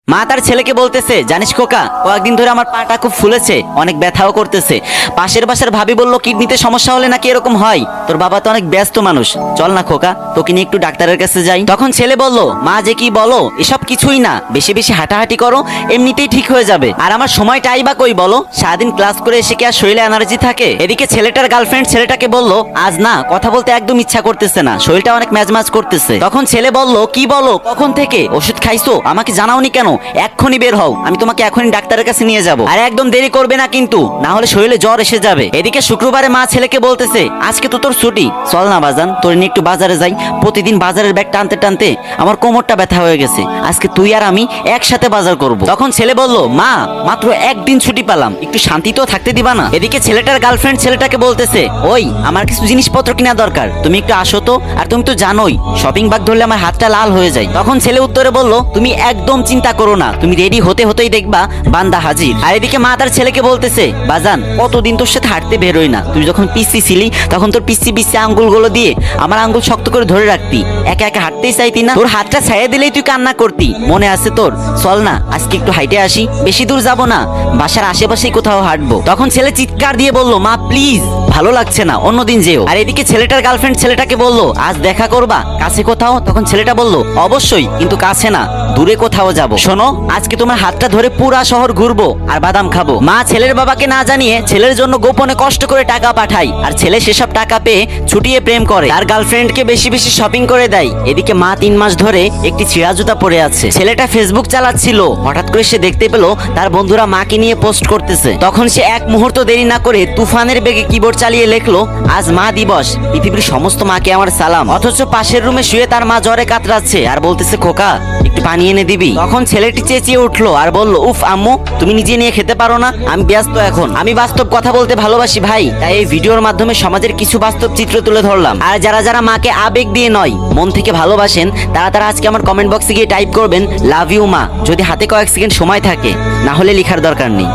মা তার ছেলেকে বলতেছে, জানিস খোকা, কয়েকদিন ধরে আমার পাটা খুব ফুলেছে, অনেক ব্যথাও করতেছে। পাশের বাসার ভাবি বলল কিডনিতে সমস্যা হলে নাকি এরকম হয়। তোর বাবা তো অনেক ব্যস্ত মানুষ, চল না খোকা, তোকে নিয়ে একটু ডাক্তারের কাছে যাই। তখন ছেলে বলল, মা যে কি বলো, এসব কিছুই না, বেশি বেশি হাঁটাহাঁটি করো, এমনিতেই ঠিক হয়ে যাবে। আর আমার সময়টাই বা কই বলো, সারাদিন ক্লাস করে এসে কি আর শরীরে এনার্জি থাকে? এদিকে ছেলেটার গার্লফ্রেন্ড ছেলেটাকে বলল, আজ না কথা বলতে একদম ইচ্ছা করতেছে না, শরীরটা অনেক ম্যাজম্যাজ করতেছে। তখন ছেলে বলল, কি বলো, কখন থেকে ওষুধ খাইছো, আমাকে জানাওনি কেন? এক্ষুনি বের হও, আমি তোমাকে এখনই ডাক্তারের কাছে নিয়ে যাব। আর একদম দেরি করবে না কিন্তু, না হলে শরীরে জ্বর এসে যাবে। এদিকে শুক্রবারে মা ছেলেকে বলতেছে, আজকে তো তোর ছুটি, চল না বাজান, তোর নিয়ে একটু বাজারে যাই। প্রতিদিন বাজারের ব্যাগ টানতে টানতে আমার কোমরটা ব্যথা হয়ে গেছে, আজকে তুই আর আমি একসাথে বাজার করব। তখন ছেলে বলল, মা মাত্র একদিন ছুটি পেলাম, একটু শান্তিতেও থাকতে দিবা না? এদিকে ছেলেটার গার্লফ্রেন্ড ছেলেটাকে বলতেছে, ওই আমার কিছু জিনিসপত্র কিনা দরকার, তুমি একটু আসো তো। আর তুমি তো জানোই শপিং ব্যাগ ধরলে আমার হাতটা লাল হয়ে যায়। তখন ছেলে উত্তরে বলল, তুমি একদম চিন্তা করো না, তুমি রেডি হতে হতেই দেখবা বান্দা হাজির। আর এদিকে মা তার ছেলেকে বলতেছে, বাজান কতদিন তোর সাথে হাঁটতে বেরোই না, তুই যখন পিসি ছিলি তখন তোর পিসি পিসি আঙ্গুলগুলো দিয়ে আমার আঙ্গুল শক্ত করে ধরে রাখতি, একা একা হাঁটতেই চাইতি না, তোর হাতটা ছাইয়া দিলেই তুই কান্না করতি, মনে আছে তোর? চল না আজকে একটু হাইটে আসি, বেশি দূর যাব না, বাসার আশেপাশেই কোথাও হাঁটবো। তখন ছেলে চিৎকার দিয়ে বলল, মা প্লিজ, ভালো লাগছে না, অন্যদিন যেও। আর এদিকে ছেলেটার গার্লফ্রেন্ড ছেলেটাকে বলল, আজ দেখা করবা কাছে কোথাও? তখন ছেলেটা বলল, অবশ্যই, কিন্তু কাছে না, দূরে কোথাও যাব। শোনো, আজকে তোমার হাতটা ধরে পুরা শহর ঘুরবো আর বাদাম খাবো। মা ছেলের বাবাকে না জানিয়ে ছেলের জন্য গোপনে কষ্ট করে টাকা পাঠায়, আর ছেলে সেসব টাকা পেয়ে ছুটিয়ে প্রেম করে, তার গার্লফ্রেন্ডকে বেশি বেশি শপিং করে দেয়। এদিকে মা 3 মাস ধরে একটি ছিঁড়া জুতা পরে আছে। ছেলেটা ফেসবুক চালাচ্ছিল, হঠাৎ করে সে দেখতে পেল তার বন্ধুরা মাকে নিয়ে পোস্ট করতেছে। তখন সে এক মুহূর্ত দেরি না করে তুফানের বেগে কিবোর্ড চালিয়ে লেখলো, আজ মা দিবস, পৃথিবীর সমস্ত মাকে আমার সালাম। অথচ পাশের রুমে শুয়ে তার মা জ্বরে কাতরাচ্ছে আর বলতেছে, খোকা একটু পানি এনে দিবি? তখন ছেলেটি চেঁচিয়ে উঠলো আর বলল, উফ আম্মু, তুমি নিজে নিয়ে খেতে পারো না? আমি ব্যস্ত এখন, আমি বাস্তব কথা বলতে ভালোবাসি ভাই, তাই এই ভিডিওর মাধ্যমে সমাজের কিছু বাস্তব চিত্র তুলে ধরলাম। আর যারা যারা মাকে আবেগ দিয়ে নয় মন থেকে ভালোবাসেন, তারা তারা আজকে আমার কমেন্ট বক্সে গিয়ে টাইপ করবেন, লাভ ইউ মা, যদি হাতে কয়েক সেকেন্ড সময় থাকে, না হলে লেখার দরকার নেই।